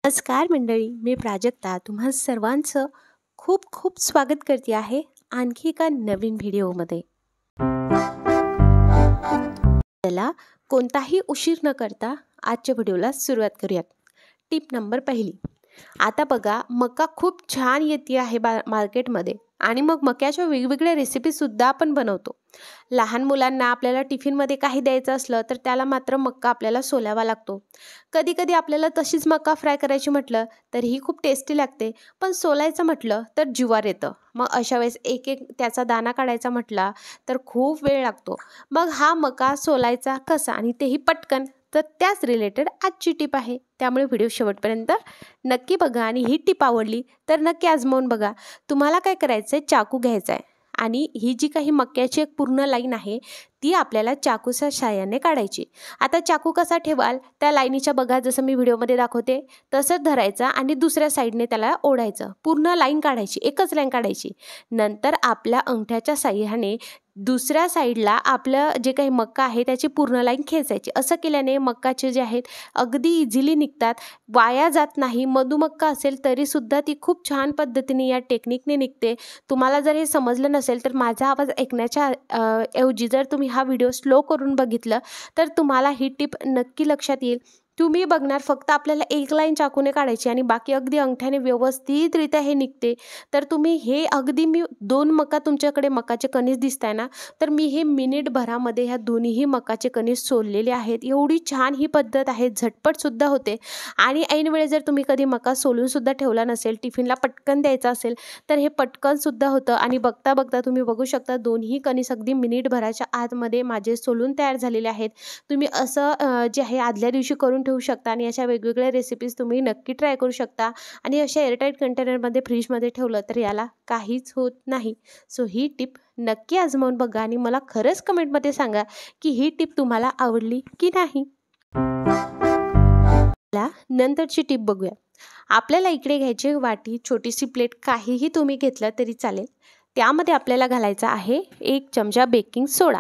नमस्कार मंडळी, मी प्राजक्ता तुम्हा सर्वांचं खूप खूप स्वागत करते आहे आणखी एका नवीन व्हिडिओमध्ये. चला कोणताही उशीर न करता आजच्या व्हिडिओला सुरुवात करूयात. टिप नंबर पहिली. आता बघा, मका खूप छान येते आहे मार्केटमध्ये आणि मग मक्याच्या वेगवेगळ्या रेसिपीसुद्धा आपण बनवतो. लहान मुलांना आपल्याला टिफिनमध्ये काही द्यायचं असलं तर त्याला मात्र मका आपल्याला सोलावा लागतो. कधी कधी आपल्याला तशीच मका फ्राय करायची म्हटलं तरीही खूप टेस्टी लागते, पण सोलायचं म्हटलं तर जिवार येतं. मग अशा वेळेस एक एक त्याचा दाणा काढायचा म्हटला तर खूप वेळ लागतो. मग हा मका सोलायचा कसा आणि तेही पटकन, तर त्याच रिलेटेड आजची टिप आहे. त्यामुळे व्हिडिओ शेवटपर्यंत नक्की बघा आणि ही टिप आवडली तर नक्की आजमावून बघा. तुम्हाला काय करायचं आहे, चाकू घ्यायचा आहे आणि ही जी काही मक्याची एक पूर्ण लाईन आहे ती आपल्याला चाकूच्या साहाय्याने काढायची. आता चाकू कसा ठेवाल, त्या लाईनीच्या बघा जसं मी व्हिडिओमध्ये दाखवते तसंच धरायचा आणि दुसऱ्या साईडने त्याला ओढायचं. पूर्ण लाईन काढायची, एकच लाईन काढायची. नंतर आपल्या अंगठ्याच्या साहाय्याने दुसऱ्या साईडला आपलं जे काही मका आहे त्याची पूर्ण लाईन खेचायची. असं केल्याने मकाचे जे आहेत अगदी इझिली निघतात, वाया जात नाही. मधुमक्का असेल तरीसुद्धा ती खूप छान पद्धतीने या टेक्निकने निघते. तुम्हाला जर हे समजलं नसेल तर माझा आवाज ऐकण्याच्या ऐवजी जर तुम्ही हा व्हिडिओ स्लो करून बघितलं तर तुम्हाला ही टिप नक्की लक्षात येईल. तुम्ही बघणार फक्त आपल्याला एक लाईन चाकूने काढायची आणि बाकी अगदी अंगठ्याने व्यवस्थितरित्या हे निघते. तर तुम्ही हे अगदी मी 2 मका तुमच्याकडे मकाचे कणीस दिसताय ना, तर मी हे मिनिटभरामध्ये ह्या दोन्हीही मकाचे कणीस सोललेले आहेत. एवढी छान ही पद्धत आहे, झटपटसुद्धा होते. आणि ऐन वेळेस जर तुम्ही कधी मका सोलूनसुद्धा ठेवला नसेल, टिफिनला पटकन द्यायचा असेल तर हे पटकनसुद्धा होतं. आणि बघता बघता तुम्ही बघू शकता दोन्ही कणीस अगदी मिनिटभराच्या आतमध्ये माझे सोलून तयार झालेले आहेत. तुम्ही असं जे आहे आदल्या दिवशी करून ठेवू शकता आणि अशा वेगवेगळ्या रेसिपीज तुम्ही नक्की ट्राय करू शकता. आणि अशा एअरटाईट कंटेनरमध्ये फ्रीजमध्ये ठेवलं तर याला काहीच होत नाही. सो ही टिप नक्की आजमावून बघा आणि मला खरंच कमेंटमध्ये सांगा की ही टिप तुम्हाला आवडली की नाही. नंतरची टिप बघूया. आपल्याला इकडे घ्यायची वाटी, छोटीशी प्लेट, काहीही तुम्ही घेतलं तरी चालेल. त्यामध्ये आपल्याला घालायचा आहे 1 चमचा बेकिंग सोडा.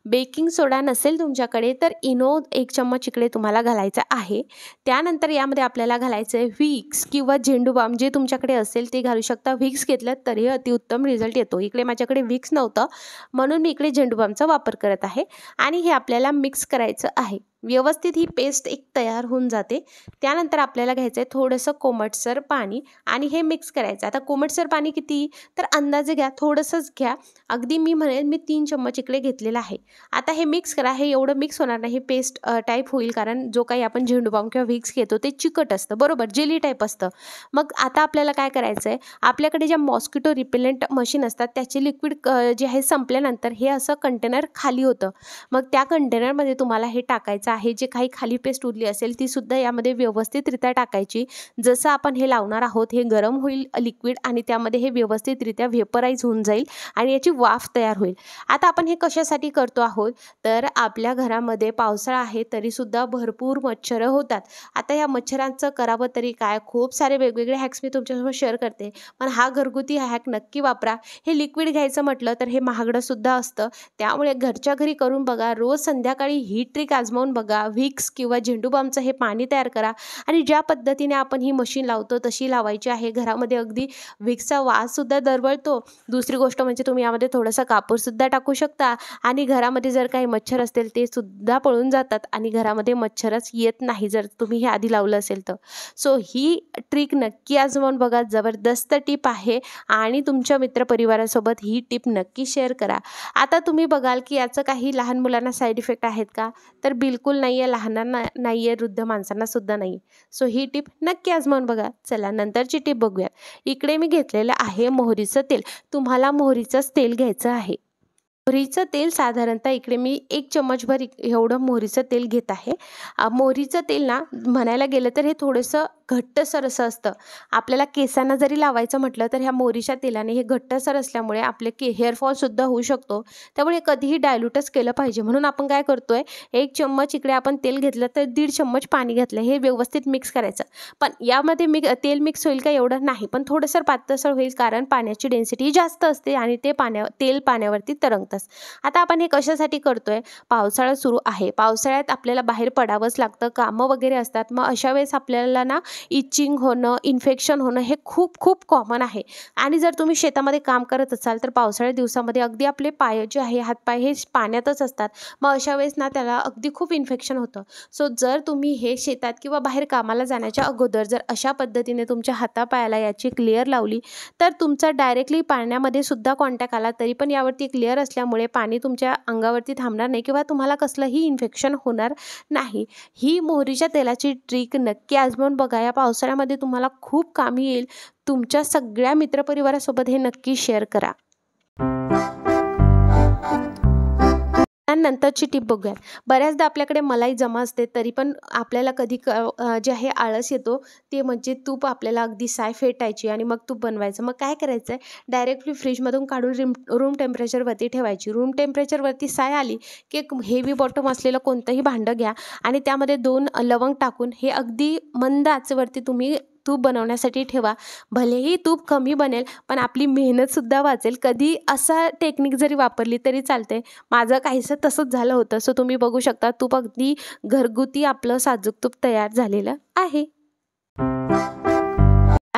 बेकिंग सोडा नसेल तुमच्याकडे तर इनो 1 चम्मच इकडे तुम्हाला घालायचा आहे. त्यानंतर यामध्ये आपल्याला घालायचं आहे व्हिक्स किंवा झेंडूबाम, जे तुमच्याकडे असेल ते घालू शकता. व्हिक्स घेतलं तरी अतिउत्तम रिझल्ट येतो. इकडे माझ्याकडे व्हिक्स नव्हतं म्हणून मी इकडे झेंडूबामचा वापर करत आहे. आणि हे आपल्याला मिक्स करायचं आहे. व्यवस्थित ही पेस्ट एक तयार होऊन जाते. त्यानंतर आपल्याला घ्यायचं आहे थोडंसं कोमटसर पाणी आणि हे मिक्स करायचं. आता कोमटसर पाणी किती, तर अंदाजे घ्या, थोडंसंच घ्या. अगदी मी म्हणेन मी 3 चम्मच इकडे घेतलेला आहे. आता हे मिक्स करा. हे एवढं मिक्स होणार नाही, पेस्ट टाईप होईल, कारण जो काही आपण झेंडूबाम किंवा व्हिक्स घेतो ते चिकट असतं, बरोबर, जेली टाईप असतं. मग आता आपल्याला काय करायचं आहे, आपल्याकडे ज्या मॉस्किटो रिपेलंट मशीन असतात त्याचे लिक्विड जे आहे संपल्यानंतर हे असं कंटेनर खाली होतं. मग त्या कंटेनरमध्ये तुम्हाला हे टाकायचं आहे. जे काही खाली पेस्ट उरली असेल ती सुद्धा यामध्ये व्यवस्थितरित्या टाकायची. जसं आपण हे लावणार आहोत हे गरम होईल लिक्विड आणि त्यामध्ये हे व्यवस्थितरित्या व्हेपराईज होऊन जाईल आणि याची वाफ तयार होईल. आता आपण हे कशासाठी करतो आहोत, तर आपल्या घरामध्ये पावसाळा आहे तरीसुद्धा भरपूर मच्छरं होतात. आता या मच्छरांचं करावं तरी काय, खूप सारे वेगवेगळे हॅक्स मी तुमच्यासोबत शेअर करते, पण हा घरगुती हॅक नक्की वापरा. हे लिक्विड घ्यायचं म्हटलं तर हे महागडंसुद्धा असतं. त्यामुळे घरच्या घरी करून बघा. रोज संध्याकाळी ही ट्रिक आजमावून बघा. व्हिक्स किंवा झेंडूबामचं हे पाणी तयार करा आणि ज्या पद्धतीने आपण ही मशीन लावतो तशी लावायची आहे. घरामध्ये अगदी व्हिक्सचा वाससुद्धा दरवळतो. दुसरी गोष्ट म्हणजे तुम्ही यामध्ये थोडासा कापूरसुद्धा टाकू शकता आणि घरामध्ये जर काही मच्छर असतील ते सुद्धा पळून जातात आणि घरामध्ये मच्छरच येत नाही जर तुम्ही हे आधी लावलं असेल तर. सो ही ट्रिक नक्की आजमावून बघा. जबरदस्त टिप आहे आणि तुमच्या मित्रपरिवारासोबत ही टिप नक्की शेअर करा. आता तुम्ही बघाल की याचं काही लहान मुलांना साईड इफेक्ट आहेत का, तर बिलकुल नाही आहे. लहानांना नाही आहे, वृद्ध माणसांना सुद्धा नाही. सो ही टिप नक्की आजमावून बघा. चला नंतरची टिप बघूया. इकडे मी घेतलेलं आहे मोहरीचं तेल. तुम्हाला मोहरीचंच तेल घ्यायचं आहे. मोहरीचं तेल साधारणतः इकडे मी 1 चम्मचभर एवढं मोहरीचं तेल घेत आहे. मोहरीचं तेल ना म्हणायला गेलं तर हे थोडंसं घट्टसर असं असतं. आपल्याला केसांना जरी लावायचं म्हटलं तर ह्या मोहरीच्या तेलाने हे घट्टसर असल्यामुळे आपले हेअरफॉलसुद्धा होऊ शकतो. त्यामुळे कधीही डायल्यूटच केलं पाहिजे. म्हणून आपण काय करतोय, 1 चम्मच इकडे आपण तेल घेतलं तर 1.5 चम्मच पाणी घेतलं. हे व्यवस्थित मिक्स करायचं. पण यामध्ये तेल मिक्स होईल का एवढं नाही, पण थोडंसं पातळसर होईल, कारण पाण्याची डेन्सिटी जास्त असते आणि ते तेल पाण्यावरती तरंगतं. आता आपण हे कशासाठी करतोय, पावसाळा सुरू आहे. पावसाळ्यात आपल्याला बाहेर पडावंच लागतं, कामं वगैरे असतात. मग अशा वेळेस आपल्याला ना इचिंग होणं, इन्फेक्शन होणं हे खूप खूप कॉमन आहे. आणि जर तुम्ही शेतामध्ये काम करत असाल तर पावसाळ्या दिवसामध्ये अगदी आपले पाय जे आहे, हातपाय हे पाण्यातच असतात. मग अशा वेळेस ना त्याला अगदी खूप इन्फेक्शन होतं. सो जर तुम्ही हे शेतात किंवा बाहेर कामाला जाण्याच्या अगोदर जर अशा पद्धतीने तुमच्या हातापायाला याची लेयर लावली तर तुमचा डायरेक्टली पाण्यामध्ये सुद्धा कॉन्टॅक्ट आला तरी पण यावरती एक लेयर असल्यामुळे पाणी तुमच्या अंगावरती थांबणार नाही किंवा तुम्हाला कसलंही इन्फेक्शन होणार नाही. ही मोहरीच्या तेलाची ट्रिक नक्की आजमावून बघा. या पावसाळ्यामध्ये तुम्हाला खूप कामी येईल. तुमच्या सगळ्या मित्रपरिवारासोबत हे नक्की शेअर करा. नंतरची टिप बघूयात. बऱ्याचदा आपल्याकडे मलाई जमा असते तरी पण आपल्याला कधी जे आहे आळस येतो ते म्हणजे तूप आपल्याला अगदी साय फेटायची आणि मग तूप बनवायचं. मग काय करायचं आहे, डायरेक्टली फ्रीजमधून काढून रूम टेम्परेचरवरती ठेवायची. रूम टेम्परेचरवरती साय आली की एक हेवी बॉटम असलेलं कोणतंही भांडं घ्या आणि त्यामध्ये 2 लवंग टाकून हे अगदी मंद आचेवरती तुम्ही तूप बनवण्यासाठी ठेवा. भलेही तूप कमी बनेल पण आपली मेहनतसुद्धा वाचेल. कधी असा टेक्निक जरी वापरली तरी चालते. माझं काहीसं तसंच झालं होतं. सो तुम्ही बघू शकता तूप अगदी घरगुती आपलं साजूक तूप तयार झालेलं आहे.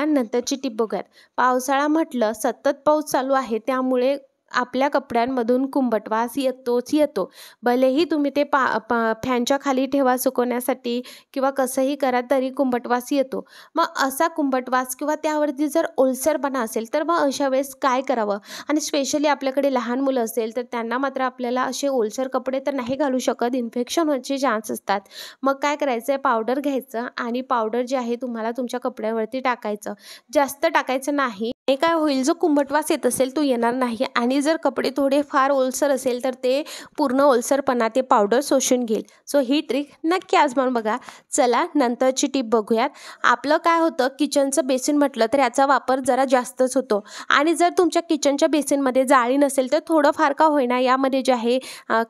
नंतरची टिप बघूयात. पावसाळा म्हटलं सतत पाऊस चालू आहे त्यामुळे आपल्या कपड्यांमधून कुंभटवास येतोच येतो. भलेही तुम्ही ते फॅनच्या खाली ठेवा सुकवण्यासाठी किंवा कसंही करा तरी कुंभटवास येतो. मग असा कुंभटवास किंवा त्यावरती जर ओलसरपणा असेल तर मग अशा वेळेस काय करावं? आणि स्पेशली आपल्याकडे लहान मुलं असेल तर त्यांना मात्र आपल्याला असे ओलसर कपडे तर नाही घालू शकत, इन्फेक्शन होण्याचे चान्स असतात. मग काय करायचं आहे, पावडर घ्यायचं आणि पावडर जे आहे तुम्हाला तुमच्या कपड्यावरती टाकायचं. जास्त टाकायचं नाही. हे काय होईल, जो कुंभटवास येत असेल तो येणार नाही आणि जर कपडे थोडे फार ओलसर असेल तर ते पूर्ण ओलसरपणा ते पावडर शोषून घेईल. सो ही ट्रिक नक्की आजमावून बघा. चला नंतरची टिप बघूयात. आपलं काय होतं, किचनचं बेसिन म्हटलं तर याचा वापर जरा जास्तच होतो आणि जर तुमच्या किचनच्या बेसिनमध्ये जाळी नसेल तर थोडं फार का होईना यामध्ये जे आहे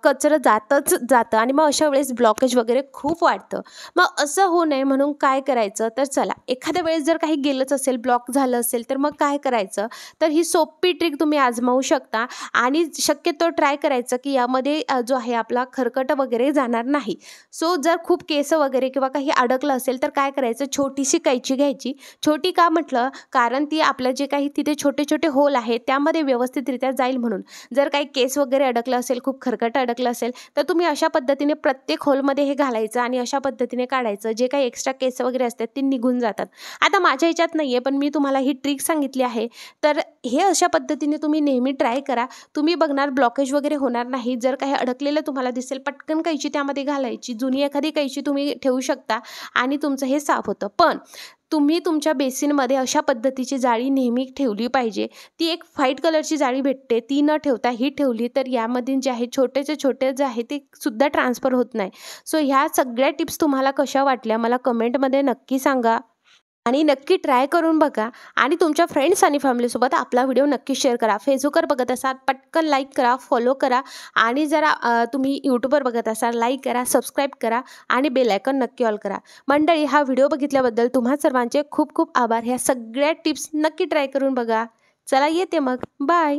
कचरं जातच जातं आणि मग अशा वेळेस ब्लॉकेज वगैरे खूप वाढतं. मग असं होऊ नये म्हणून काय करायचं, तर चला एखाद्या वेळेस जर काही गेलंच असेल, ब्लॉक झालं असेल तर मग काय करायचं, तर ही सोपी ट्रिक तुम्ही आजमावू शकता आणि शक्यतो ट्राय करायचं की यामध्ये जो आहे आपला खरकट वगैरे जाणार नाही. सो जर खूप केस वगैरे किंवा काही अडकलं असेल तर काय करायचं, छोटीशी कैची घ्यायची. छोटी का म्हटलं, कारण ती आपलं जे काही तिथे छोटे छोटे होल आहेत त्यामध्ये व्यवस्थितरित्या जाईल म्हणून. जर काही केस वगैरे अडकलं असेल, खूप खरकट अडकलं असेल तर तुम्ही अशा पद्धतीने प्रत्येक होलमध्ये हे घालायचं आणि अशा पद्धतीने काढायचं. जे काही एक्स्ट्रा केस वगैरे असतात ते निघून जातात. आता माझ्या ह्याच्यात नाही आहे पण मी तुम्हाला ही ट्रिक सांगितली आहे. तर हे अशा पद्धतीने तुम्ही नेहमी ट्राय करा. तुम्ही बघणार ब्लॉकेज वगैरे होणार नाही. जर काही अडकलेलं तुम्हाला दिसेल पटकन कैची त्यामध्ये घालायची. जुनी एखादी कैची तुम्ही ठेवू शकता आणि तुमचं हे साफ होतं. पण तुम्ही तुमच्या बेसिनमध्ये अशा पद्धतीची जाळी नेहमी ठेवली पाहिजे. ती एक व्हाईट कलरची जाळी भेटते, ती न ठेवता ही ठेवली तर यामध्ये जे आहे छोटेचे छोटे जे आहे ते सुद्धा ट्रान्सफर होत नाही. सो ह्या सगळ्या टिप्स तुम्हाला कशा वाटल्या मला कमेंटमध्ये नक्की सांगा आणि नक्की ट्राय करून बघा आणि तुमच्या फ्रेंड्स आणि फॅमिलीसोबत आपला व्हिडिओ नक्की शेअर करा. फेसबुकवर बघत असाल पटकन लाईक करा, फॉलो करा आणि जरा तुम्ही यूट्यूबवर बघत असाल लाईक करा, सबस्क्राईब करा आणि बेल आयकॉन नक्की ऑल करा. मंडळी, हा व्हिडिओ बघितल्याबद्दल तुम्हा सर्वांचे खूप खूप आभार. ह्या सगळ्या टिप्स नक्की ट्राय करून बघा. चला येते मग, बाय.